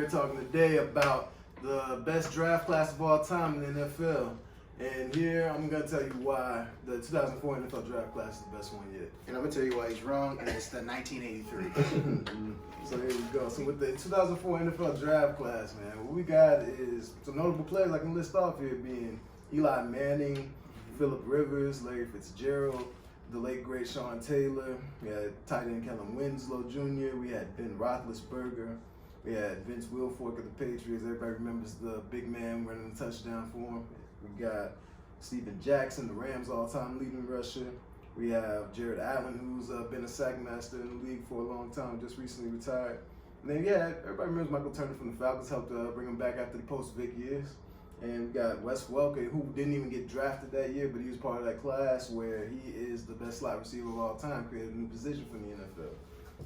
here talking today about the best draft class of all time in the NFL. And here I'm going to tell you why the 2004 NFL draft class is the best one yet. And I'm going to tell you why he's wrong, and it's the 1983. So here we go. So with the 2004 NFL draft class, man, what we got is some notable players I can list off here being Eli Manning, Phillip Rivers, Larry Fitzgerald, the late great Sean Taylor. We had tight end Kellen Winslow Jr. We had Ben Roethlisberger. We had Vince Wilfork of the Patriots. Everybody remembers the big man running the touchdown for him. We got Steven Jackson, the Rams' all-time leading rusher. We have Jared Allen, who's been a sack master in the league for a long time, just recently retired. And then, everybody remembers Michael Turner from the Falcons, helped bring him back after the post-Vic years. And we got Wes Welker, who didn't even get drafted that year, but he was part of that class where he is the best slot receiver of all time, created a new position for the NFL.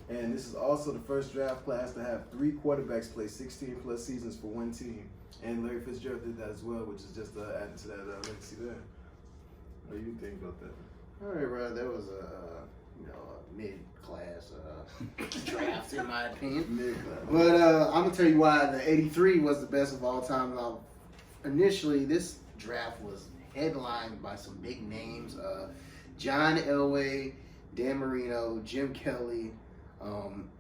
And this is also the first draft class to have 3 quarterbacks play 16-plus seasons for one team. And Larry Fitzgerald did that as well, which is just adding to that legacy there. What do you think about that? All right, bro. That was a mid-class draft, in my opinion. Mid-class. But I'm going to tell you why the 83 was the best of all time. Initially, this draft was headlined by some big names. John Elway, Dan Marino, Jim Kelly,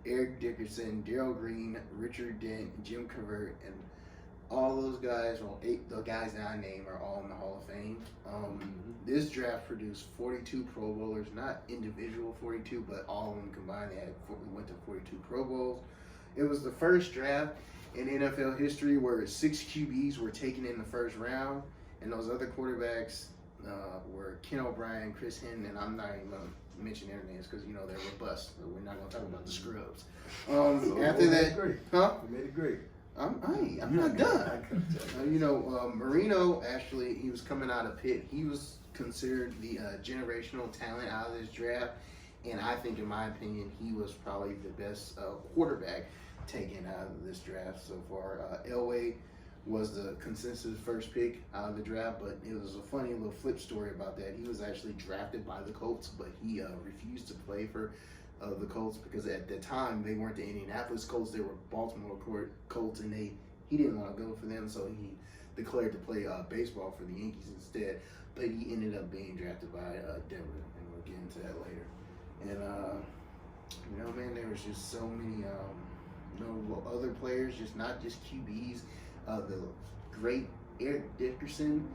Eric Dickerson, Darrell Green, Richard Dent, Jim Covert, and all those guys, the guys that I named, are all in the Hall of Fame. This draft produced 42 Pro Bowlers, not individual 42, but all of them combined. We went to 42 Pro Bowls. It was the first draft in NFL history where 6 QBs were taken in the first round, and those other quarterbacks were Ken O'Brien, Chris Hinton, and I'm not even going to mention their names because they're robust. So we're not going to talk about the scrubs. After that, We made it great. I'm not done. Marino, actually, he was coming out of Pitt. He was considered the generational talent out of this draft. And I think, in my opinion, he was probably the best quarterback taken out of this draft so far. Elway was the consensus first pick out of the draft, but it was a funny little flip story about that. He was actually drafted by the Colts, but he refused to play for the Colts because at the time they weren't the Indianapolis Colts, they were Baltimore Colts, and he didn't want to go for them, so he declared to play baseball for the Yankees instead. But he ended up being drafted by Denver, and we'll get into that later. And man, there was just so many other players, not just QBs. The great Eric Dickerson,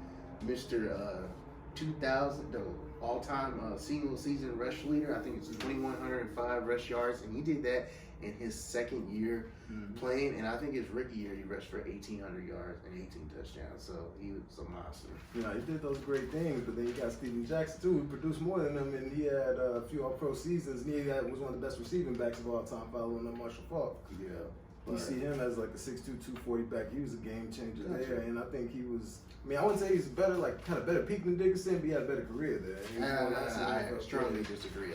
Mr. 2000, the all-time single season rush leader. I think it's 2,105 rush yards, and he did that in his second year playing. And I think his rookie year he rushed for 1,800 yards and 18 touchdowns. So he was a monster. He did those great things, but then you got Steven Jackson too, who produced more than him, and he had a few All-Pro seasons. And he was one of the best receiving backs of all time, following up Marshall Faulk. Yeah. You see him as like a 6'2", 240 back. He was a game changer there, and I think he was. I wouldn't say he's better, kind of better peak than Dickerson, but he had a better career there. I strongly disagree.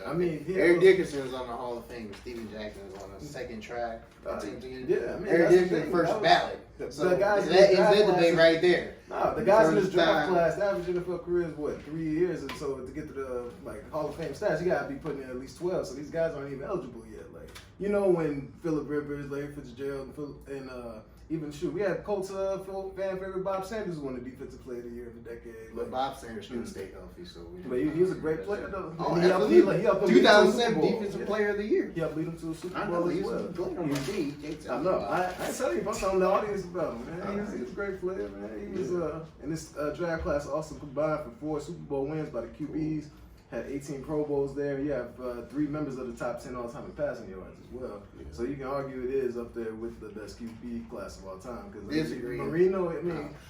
Eric Dickerson was on the Hall of Fame. Steven Jackson was on the second track. Eric Dickerson first ballot. So the guys is that debate right there. No, the guys in this draft class, the average NFL career is 3 years, and so to get to the Hall of Fame stats, you gotta be putting in at least 12. So these guys aren't even eligible yet. When Phillip Rivers, Larry Fitzgerald, and even we had Colts fan favorite Bob Sanders who won the defensive player of the year of the decade. But Bob Sanders couldn't stay healthy, so but he was a great player though. He helped 2007 defensive player of the year. He helped lead him to a Super Bowl as well. I know. I tell you, I'm telling the audience about him, man. He was a great player, man. He was in this draft class also combined for 4 Super Bowl wins by the QBs. Had 18 Pro Bowls there. You have 3 members of the top 10 all-time in passing yards as well. Yeah. So you can argue it is up there with the best QB class of all time. Because Marino,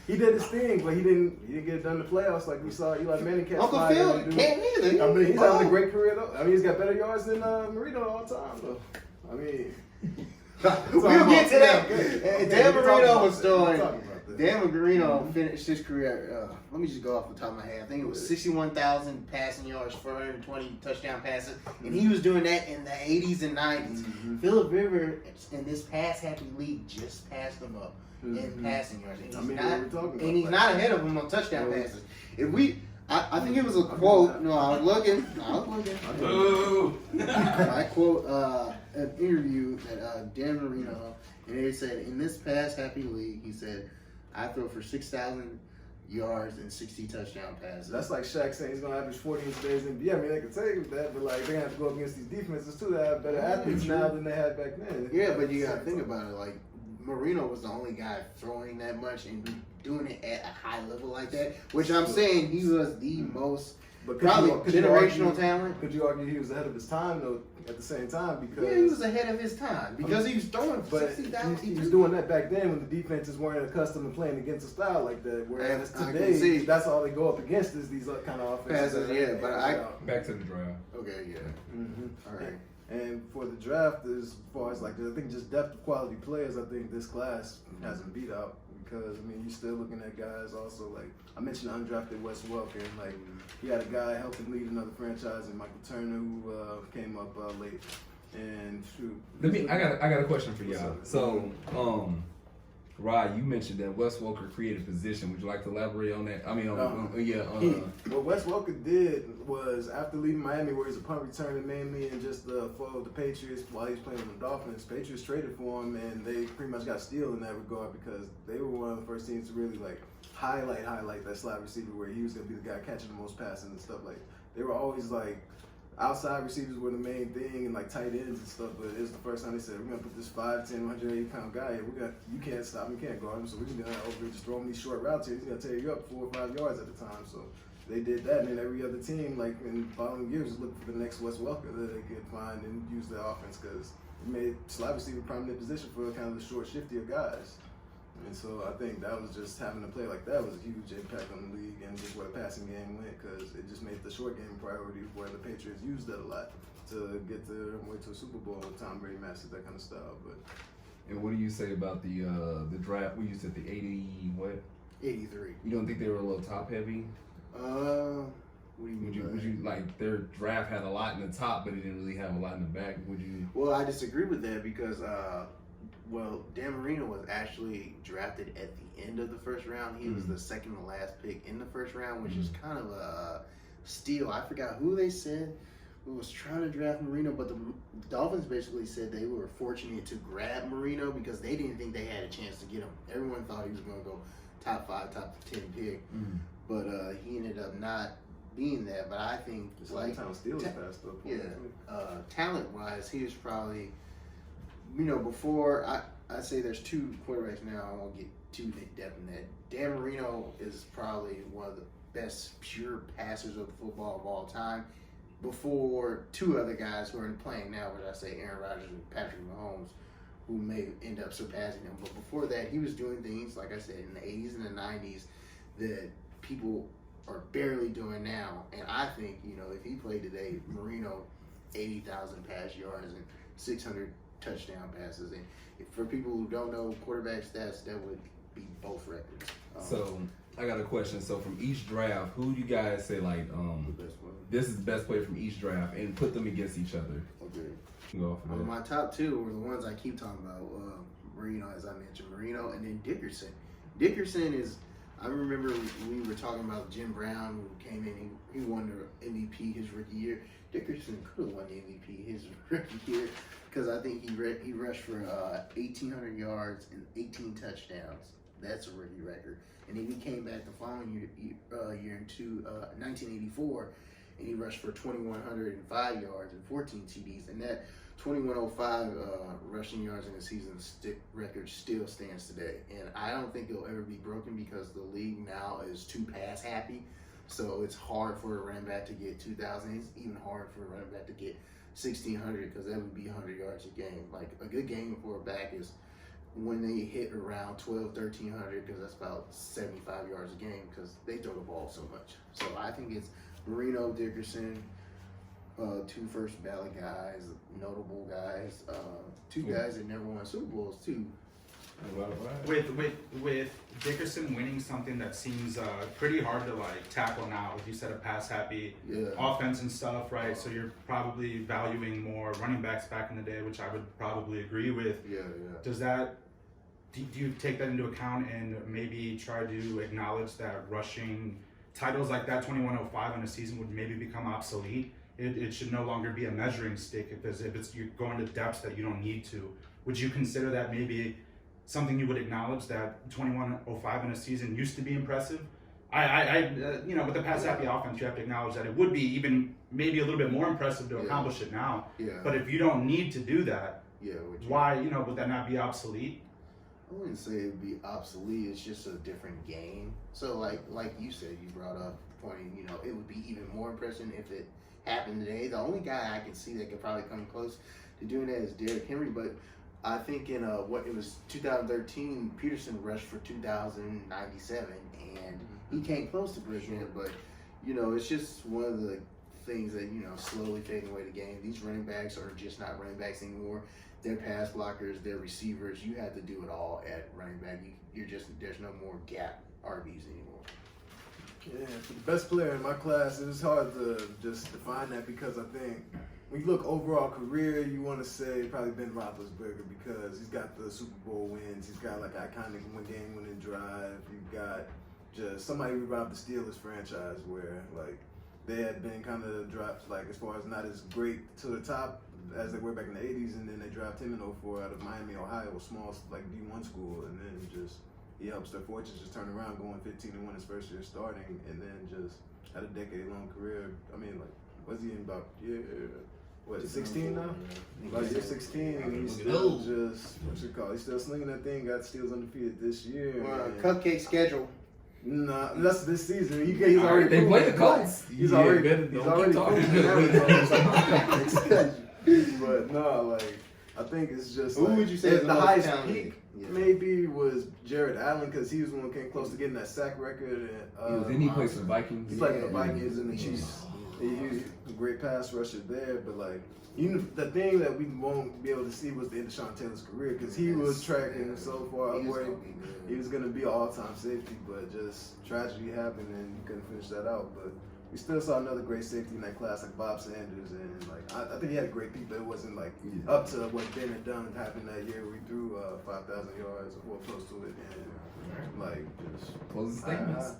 he did his thing, but he didn't get it done in the playoffs like we saw Eli Manning catch. Uncle Phil can't either. He's having a great career though. He's got better yards than Marino all time though. We'll get to that. Dan Marino was throwing. Dan Marino finished his career, let me just go off the top of my head. I think it was 61,000 passing yards, 420 touchdown passes, and he was doing that in the 80s and 90s. Phillip Rivers in this pass-happy league just passed him up in passing yards. And he's not ahead of him on touchdown passes. I think it was a quote. No, I was looking. I quote an interview that Dan Marino And they said, in this pass happy league, he said, I throw for 6,000 yards and 60 touchdown passes. That's like Shaq saying he's gonna average 40 in today's NBA. I mean, they can tell you that, but like they have to go up against these defenses too that have better athletes now than they had back then. Yeah, but you gotta think about it. Like Marino was the only guy throwing that much and doing it at a high level like that. Which I'm saying he was the most probably generational talent. Could you argue he was ahead of his time though? At the same time, because he was ahead of his time because he was throwing but 60,000. he was doing that back then when the defenses weren't accustomed to playing against a style like that. Whereas I today, that's all they go up against is these kind of offenses. Back to the draft. Okay, yeah. Mm-hmm. All right. And for the draft, as far as like I think just depth of quality players, I think this class hasn't beat out because I mean you're still looking at guys also like I mentioned undrafted Wes Welker and like he had a guy helping lead another franchise and Michael Turner who came up late and shoot. I got a question for y'all. So Rod, you mentioned that Wes Welker created position. Would you like to elaborate on that? I mean, what Wes Welker did was after leaving Miami, where he's a punt returner mainly, and just followed the Patriots while he was playing with the Dolphins. Patriots traded for him, and they pretty much got steal in that regard because they were one of the first teams to really like highlight that slot receiver where he was gonna be the guy catching the most passes and stuff. Like they were always like. Outside receivers were the main thing and like tight ends and stuff, but it was the first time they said, we're gonna put this 5'10", 180-pound guy here. You can't stop him, you can't guard him, so we're gonna just throw him these short routes here. He's gonna tear you up 4 or 5 yards at a time. So they did that, and then every other team, like in the following years, was looking for the next Wes Welker that they could find and use their offense because it made slot receiver prominent position for kind of the short, shiftier guys. And so I think that was just having to play like that was a huge impact on the league and just where the passing game went because it just made the short game a priority where the Patriots used that a lot to get their way to a Super Bowl with Tom Brady mastered that kind of style. But and what do you say about the draft? We used at the 83. You don't think they were a little top heavy? What do you mean? Would you like their draft had a lot in the top, but it didn't really have a lot in the back? Would you? Well, I disagree with that because Dan Marino was actually drafted at the end of the first round. He was the second to last pick in the first round, which is kind of a steal. I forgot who they said was trying to draft Marino, but the Dolphins basically said they were fortunate to grab Marino because they didn't think they had a chance to get him. Everyone thought he was going to go top 5, top 10 pick, but he ended up not being that. But I think talent-wise, he was probably. Before I say there's 2 quarterbacks now. I won't get too in depth in that. Dan Marino is probably one of the best pure passers of the football of all time. Before 2 other guys who are playing now, which I say Aaron Rodgers and Patrick Mahomes, who may end up surpassing him. But before that, he was doing things like I said in the 80s and the 90s that people are barely doing now. And I think if he played today, Marino 80,000 pass yards and 600. Touchdown passes, and for people who don't know quarterback stats, that would be both records. So I got a question. So from each draft, who do you guys say like the best player? This is the best player from each draft, and put them against each other? Okay. Go off of that. My top 2 were the ones I keep talking about. Marino, as I mentioned, Marino, and then Dickerson. Dickerson is. I remember we were talking about Jim Brown, who came in. He won the MVP his rookie year. Dickerson could have won the MVP his rookie year because I think he rushed for 1,800 yards and 18 touchdowns. That's a rookie record. And then he came back the following year in 1984, and he rushed for 2,105 yards and 14 TDs. And that 2,105 rushing yards in the season record still stands today. And I don't think it'll ever be broken because the league now is too pass happy. So it's hard for a running back to get 2,000. It's even hard for a running back to get 1,600 because that would be 100 yards a game. Like a good game for a back is when they hit around 1,200, 1,300 because that's about 75 yards a game because they throw the ball so much. So I think it's Marino, Dickerson, 2 first ballot guys, notable guys, 2 guys that never won Super Bowls too. With Dickerson winning something that seems pretty hard to like tackle now, like you said, a pass happy offense and stuff, right? So you're probably valuing more running backs back in the day, which I would probably agree with. Yeah. Does that? Do you take that into account and maybe try to acknowledge that rushing titles like that 2,105 in a season would maybe become obsolete? It should no longer be a measuring stick if it's you're going to depths that you don't need to. would you consider that maybe something you would acknowledge that 2105 in a season used to be impressive? You know, with the pass happy offense, you have to acknowledge that it would be even maybe a little bit more impressive to accomplish it now. Yeah. But if you don't need to do that, why, you know, would that not be obsolete? I wouldn't say it would be obsolete. It's just a different game. So like you said, you brought up the point. You know, it would be even more impressive if it happened today. The only guy I can see that could probably come close to doing that is Derrick Henry. But I think in what it was 2013, Peterson rushed for 2,097, and he came close to breaking it. But you know, it's just one of the things that, you know, slowly fading away the game. These running backs are just not running backs anymore. They're pass blockers, they're receivers. You have to do it all at running back. There's no more gap RBs anymore. Yeah, for the best player in my class, it was hard to just define that because I think when you look overall career, you want to say probably Ben Roethlisberger because he's got the Super Bowl wins. He's got like iconic game-winning drive. You've got just somebody who robbed the Steelers franchise where like they had been kind of dropped like as far as not as great to the top as they were back in the 80s, and then they drafted him in 04 out of Miami, Ohio, a small like D1 school, and then just he helps their fortunes just turn around, going 15-1 his first year starting, and then just had a decade-long career. I mean, like, was he in about 16 now? Like year 16, and he's still just he's still slinging that thing. Got Steelers undefeated this year. Cupcake schedule. Nah, that's this season. He's already. They play the Colts. He's already. But no, like I think it's just. Who like, would you say is the highest talented? peak? Maybe was Jared Allen because he was the one who came close to getting that sack record. And, Then he played for the Vikings. He played for the Vikings and the Chiefs. He's a great pass rusher there, but like. The thing that we won't be able to see was the end of Sean Taylor's career because he was tracking so far up where he was going to be all-time safety, but just tragedy happened and he couldn't finish that out. But we still saw another great safety in that class like Bob Sanders, and like I think he had a great peak, but it wasn't like up to what Ben had done happened that year. We threw 5,000 yards or close to it, and like just closing statements.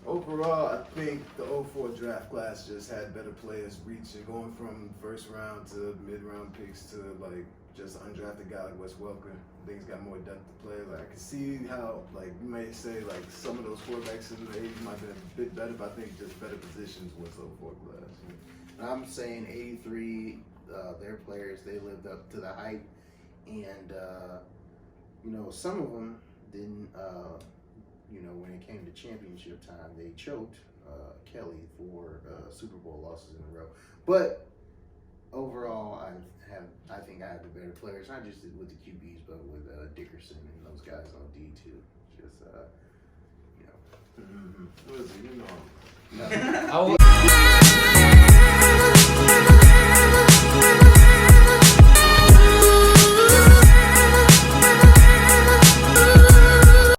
Overall, I think the 04 draft class just had better players reaching, going from first round to mid-round picks to like just undrafted guy like Wes Welker. Things got more depth to play. Like I can see how like you may say like some of those quarterbacks in the 80s might have been a bit better, but I think just better positions was 04 class. I'm saying 83, their players, they lived up to the hype, and you know, some of them didn't. You know, when it came to championship time, they choked Kelly for Super Bowl losses in a row. But overall, I think I have the better players, not just with the QBs, but with Dickerson and those guys on D too. Just you know, Listen, you know. I was